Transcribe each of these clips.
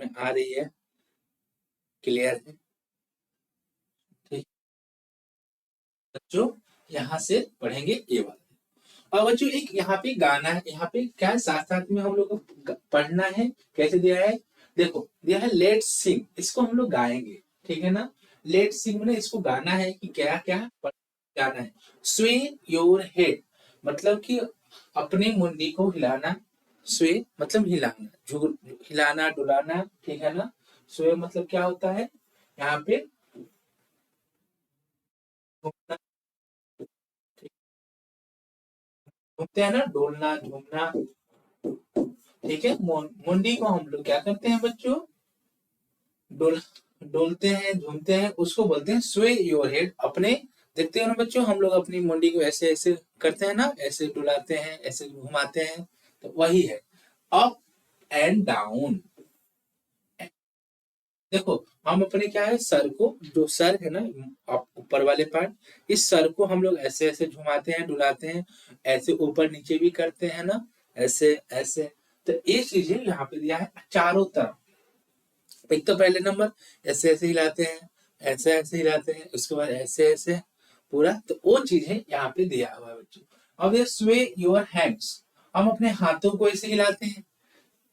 में आ रही है, क्लियर है? ठीक बच्चों, यहाँ से पढ़ेंगे ये वाला। और बच्चों एक यहाँ पे गाना है, यहाँ पे क्या है, साथ साथ में हम लोग को पढ़ना है। कैसे दिया है, देखो दिया है लेट्स सिंग, इसको हम लोग गाएंगे, ठीक है ना। लेट्स सिंग मैंने इसको गाना है कि क्या क्या गाना है। स्वे योर हेड मतलब कि अपनी मुंडी को हिलाना। स्वे मतलब हिलाना, झूल हिलाना डुलाना, ठीक है ना। स्वे मतलब क्या होता है, यहाँ पे घूमना, घूमते हैं ना, डोलना झूमना, ठीक है। मुंडी को हम लोग क्या करते हैं बच्चों, डोल डोलते हैं झूमते हैं, उसको बोलते हैं स्वे योर हेड। अपने देखते हो ना बच्चों, हम लोग अपनी मुंडी को ऐसे ऐसे करते हैं ना, ऐसे डुलाते हैं, ऐसे घुमाते हैं, तो वही है अप एंड डाउन। देखो हम अपने क्या है, सर को, जो सर है ना, ऊपर वाले पार्ट, इस सर को हम लोग ऐसे ऐसे घुमाते हैं डुलाते हैं, ऐसे ऊपर नीचे भी करते हैं ना, ऐसे ऐसे। तो ये चीजें यहाँ पे दिया है चारों तरफ। एक तो पहले नंबर ऐसे ऐसे हिलाते हैं, ऐसे ऐसे हिलाते हैं, उसके बाद ऐसे ऐसे पूरा, तो वो चीजें यहाँ पे दिया हुआ है बच्चों। अब ये स्वे योर हैंड्स, हम अपने हाथों को ऐसे हिलाते हैं,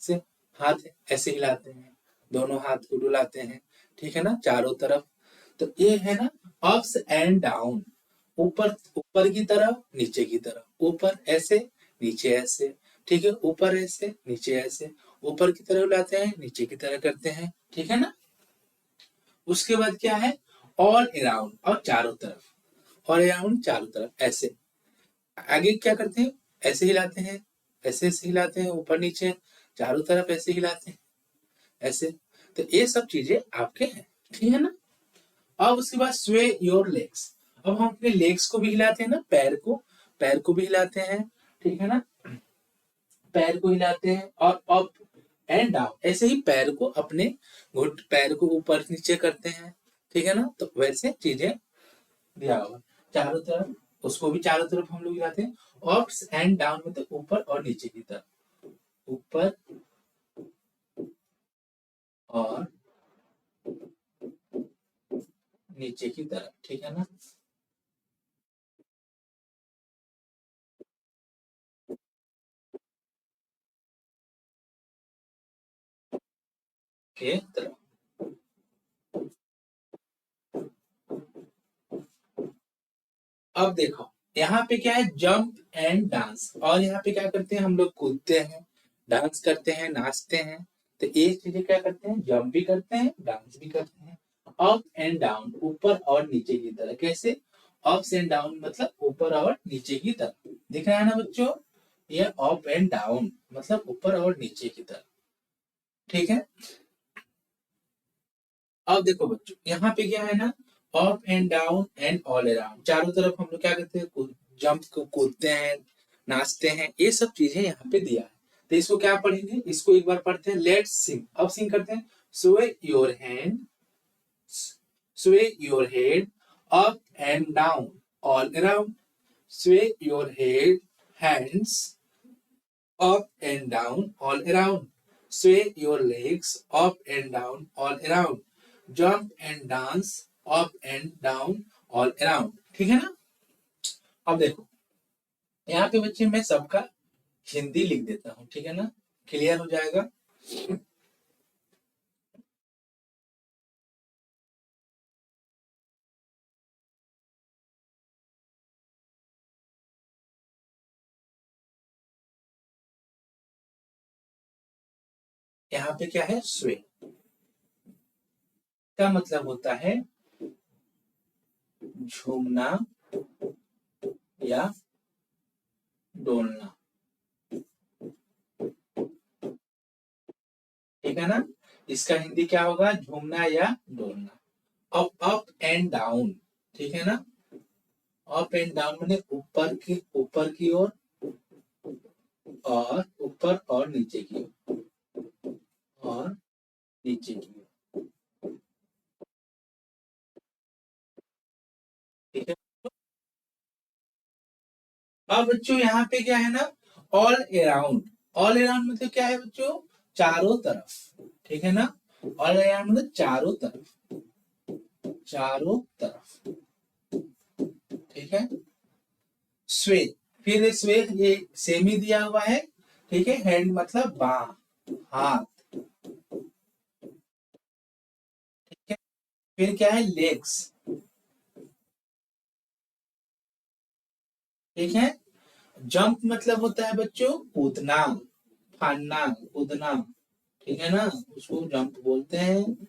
से हाथ ऐसे हिलाते हैं, दोनों हाथ को डुलाते हैं, ठीक है ना, चारों तरफ। तो ये है ना अप्स एंड डाउन, ऊपर ऊपर की तरफ नीचे की तरफ, ऊपर ऐसे नीचे ऐसे, ठीक है, ऊपर ऐसे नीचे ऐसे, ऊपर की तरफ लाते हैं नीचे की तरफ करते हैं, ठीक है ना। उसके बाद क्या है, ऑल अराउंड, और चारों तरफ, ऑल अराउंड चारों तरफ ऐसे। आगे क्या करते हैं, ऐसे हिलाते हैं, ऐसे ऐसे हिलाते हैं, ऊपर नीचे चारों तरफ ऐसे हिलाते हैं, ऐसे। तो ये सब चीजें आपके हैं, ठीक है ना। अब उसके बाद स्वे योर लेग्स, अब हम अपने लेग्स को भी हिलाते हैं ना, पैर को भी हिलाते हैं, ठीक है ना, पैर को हिलाते हैं, और अप एंड डाउन ऐसे ही पैर को अपने घुट पैर को ऊपर नीचे करते हैं, ठीक है ना। तो वैसे चीजें दिया हुआ चारों तरफ, उसको भी चारों तरफ हम लोग हिलाते हैं। अप्स एंड डाउन मतलब ऊपर और नीचे की तरफ, ऊपर और नीचे की तरफ, ठीक है ना। के तरफ। अब देखो यहाँ पे क्या है, जंप एंड डांस, और यहाँ पे क्या करते हैं, हम लोग कूदते हैं, डांस करते हैं, नाचते हैं। तो ये चीजें क्या करते हैं, जंप भी करते हैं, डांस भी करते हैं। अप एंड डाउन ऊपर और नीचे की तरह, कैसे, अप्स एंड डाउन मतलब ऊपर और नीचे की तरफ, दिख रहा है ना बच्चों, ये अप एंड डाउन मतलब ऊपर और नीचे की तरफ, ठीक है। अब देखो बच्चों यहाँ पे क्या है ना, up and down and all around, चारों तरफ हम लोग क्या करते हैं, जंप को कूदते हैं, नाचते हैं, ये सब चीजें यहाँ पे दिया है। तो इसको क्या पढ़ेंगे, इसको एक बार पढ़ते हैं, लेट्स सिंग। अब सिंग करते हैं, sway your hand, sway your head up and down all around, sway your head hands up and down all around. Sway your legs up and down all around. Jump and dance up and down all around. ठीक है ना। अब देखो यहाँ पे बच्चे मैं सबका हिंदी लिख देता हूँ, ठीक है ना, क्लियर हो जाएगा। यहाँ पे क्या है, स्वे का मतलब होता है झूमना या डोलना, ठीक है ना। इसका हिंदी क्या होगा, झूमना या डोलना। अप एंड डाउन, ठीक है ना। अप एंड डाउन मैंने ऊपर की ओर और ऊपर और नीचे की ओर और नीचे की ओर, ठीक है। अब बच्चों यहाँ पे क्या है ना, ऑल अराउंड, ऑल अराउंड मतलब क्या है बच्चों, चारों तरफ, ठीक है ना। ऑल अराउंड मतलब चारों तरफ, चारों तरफ, ठीक है। स्वे, फिर स्वे ये सेमी दिया हुआ है, ठीक है। हैंड मतलब बाह, हाथ, ठीक है। फिर क्या है, लेग्स, ठीक है। जंप मतलब होता है बच्चों कूदना, फाड़ना, कूदना, ठीक है ना, उसको जंप बोलते हैं।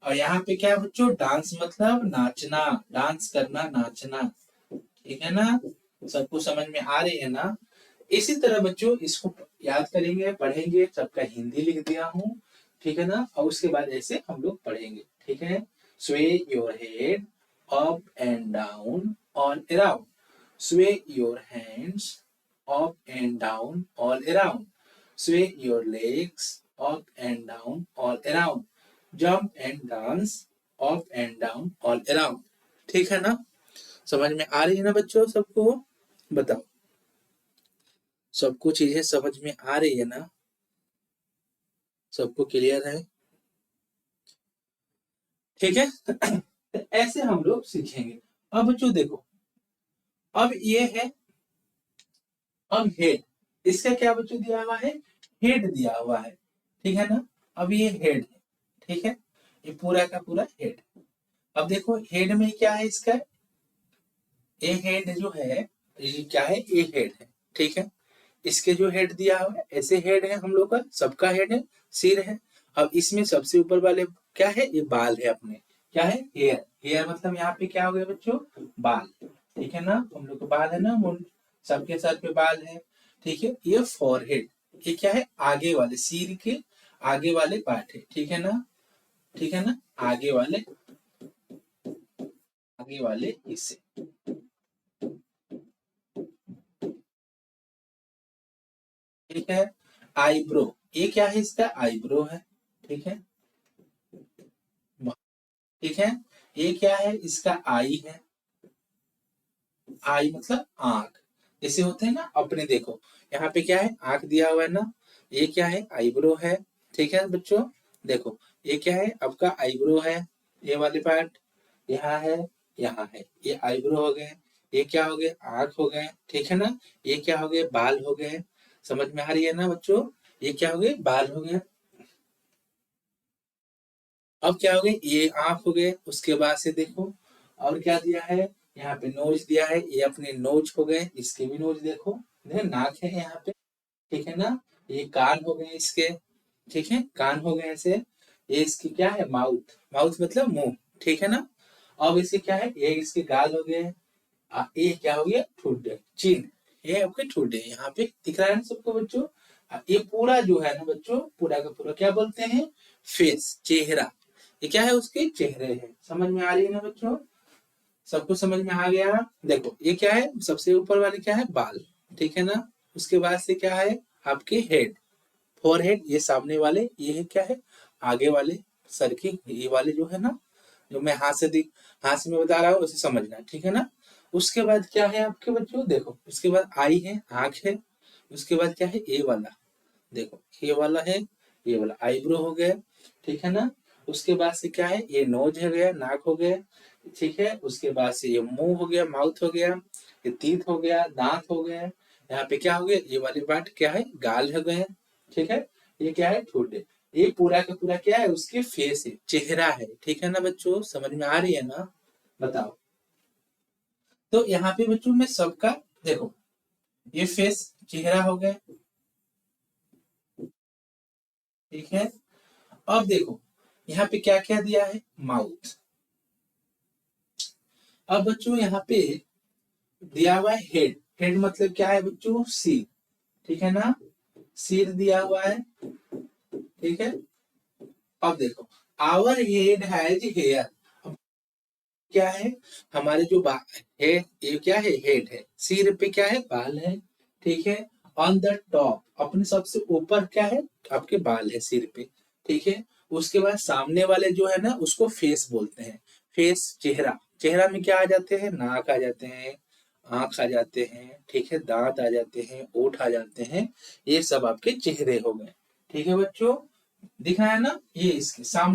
और यहाँ पे क्या है बच्चों, डांस मतलब नाचना, डांस करना, नाचना, ठीक है ना। सबको समझ में आ रही है ना। इसी तरह बच्चों इसको याद करेंगे, पढ़ेंगे, सबका हिंदी लिख दिया हूँ, ठीक है ना। और उसके बाद ऐसे हम लोग पढ़ेंगे, ठीक है। स्वे your head up and down all around, sway your hands up and down all around, sway your legs up and down all around, jump and dance up and down all around, ठीक है ना। समझ में आ रही है ना बच्चों सबको, बताओ सबको चीजें समझ में आ रही है ना, सबको क्लियर है, ठीक है। तो ऐसे हम लोग सीखेंगे। अब बच्चों देखो, अब ये है, अब हेड, इसका क्या बच्चों दिया हुआ है, हेड दिया हुआ है, ठीक है ना। अब ये हेड है, ठीक है, ये पूरा का पूरा हेड। अब देखो हेड में क्या है इसका, ए हेड जो है, ये क्या है, ए हेड है, ठीक है। इसके जो हेड दिया हुआ है, ऐसे हेड है हम लोग का, सबका हेड है, सिर है। अब इसमें सबसे ऊपर वाले क्या है, ये बाल है अपने, क्या है, हेयर, हेयर मतलब यहाँ पे क्या हो गया बच्चों, बाल, ठीक है ना। हम लोग के बाल है ना, सबके सर पे बाल है, ठीक है। ये फॉरहेड, ये क्या है, आगे वाले, सिर के आगे वाले पार्ट है, ठीक है ना, ठीक है ना, आगे वाले, आगे वाले हिस्से, ठीक है। आईब्रो, ये क्या है, इसका आईब्रो है, ठीक है, ठीक है। ये क्या है, इसका आई है, आई मतलब आंख, जैसे होते हैं ना अपने, देखो यहाँ पे क्या है, आंख दिया हुआ है ना, ये क्या है, आईब्रो है, ठीक है बच्चों। देखो ये क्या है, आपका आईब्रो है, ये वाले पार्ट यहाँ है, यहाँ है, ये आईब्रो हो गए, ये क्या हो गए, आंख हो गए, ठीक है ना। ये क्या हो गए, बाल हो गए, समझ में आ रही है ना बच्चों, ये क्या हो गए, बाल हो गए। अब क्या हो गए, ये आंख हो गए, उसके बाद से देखो और क्या दिया है, यहाँ पे नोज दिया है, ये अपने नोज हो गए, इसके भी नोज देखो, नाक है यहाँ पे, ठीक है ना। ये कान हो गए इसके, ठीक है, कान हो गए ऐसे। ये इसकी क्या है, माउथ, माउथ मतलब मुंह, ठीक है ना। अब इसके क्या है, ये इसके गाल हो गए, ये क्या हो गया, ठुड्डे, चिन, ये आपके ठुड्डे यहाँ पे दिख रहा है ना सबको बच्चों। ये पूरा जो है ना बच्चों, पूरा का पूरा क्या बोलते हैं, फेस, चेहरा, ये क्या है, उसके चेहरे है। समझ में आ रही है ना बच्चों, सबको समझ में आ गया। देखो ये क्या है, सबसे ऊपर वाले क्या है, बाल, ठीक है ना। उसके बाद से क्या है, आपके हेड, फोरहेड, ये सामने वाले, ये है क्या है, आगे वाले सर की, ये वाले जो है ना, जो मैं हाथ से मैं बता रहा हूँ उसे समझना, ठीक है ना। उसके बाद क्या है आपके बच्चों, देखो उसके बाद आई है, आंख है, उसके बाद क्या है, ए वाला, देखो ये वाला है, ये वाला आईब्रो हो गया, ठीक है ना। उसके बाद से क्या है, ये नोज हो गया, नाक हो गया, ठीक है। उसके बाद से ये मुंह हो गया, माउथ हो गया, ये तीत हो गया, दांत हो गए, यहाँ पे क्या हो गया, ये वाली पार्ट क्या है, गाल हो गए, ठीक है। ये क्या है, ठुड्डे, ये पूरा का पूरा क्या है, उसके फेस है, चेहरा है, ठीक है ना बच्चों, समझ में आ रही है ना, बताओ। तो यहाँ पे बच्चों में सबका देखो, ये फेस, चेहरा हो गया, ठीक है। अब देखो यहाँ पे क्या क्या दिया है, माउथ। अब बच्चों यहाँ पे दिया हुआ है हेड, हेड मतलब क्या है बच्चों, सिर, ठीक है ना, सिर दिया हुआ है, ठीक है। अब देखो आवर हेड हैज हेयर, क्या है, हमारे जो है, ये क्या है, हेड है, सिर पे क्या है, बाल है, ठीक है। ऑन द टॉप, अपने सबसे ऊपर क्या है, आपके बाल है सिर पे, ठीक है। उसके बाद सामने वाले जो है ना, उसको फेस बोलते हैं, फेस, चेहरा, चेहरा में क्या आ जाते हैं, नाक आ जाते हैं, आंख आ जाते हैं, ठीक है, दांत आ जाते हैं, ओठ आ जाते हैं, ये सब आपके चेहरे हो गए, ठीक है बच्चों। दिख रहा है ना, ये इसके सामने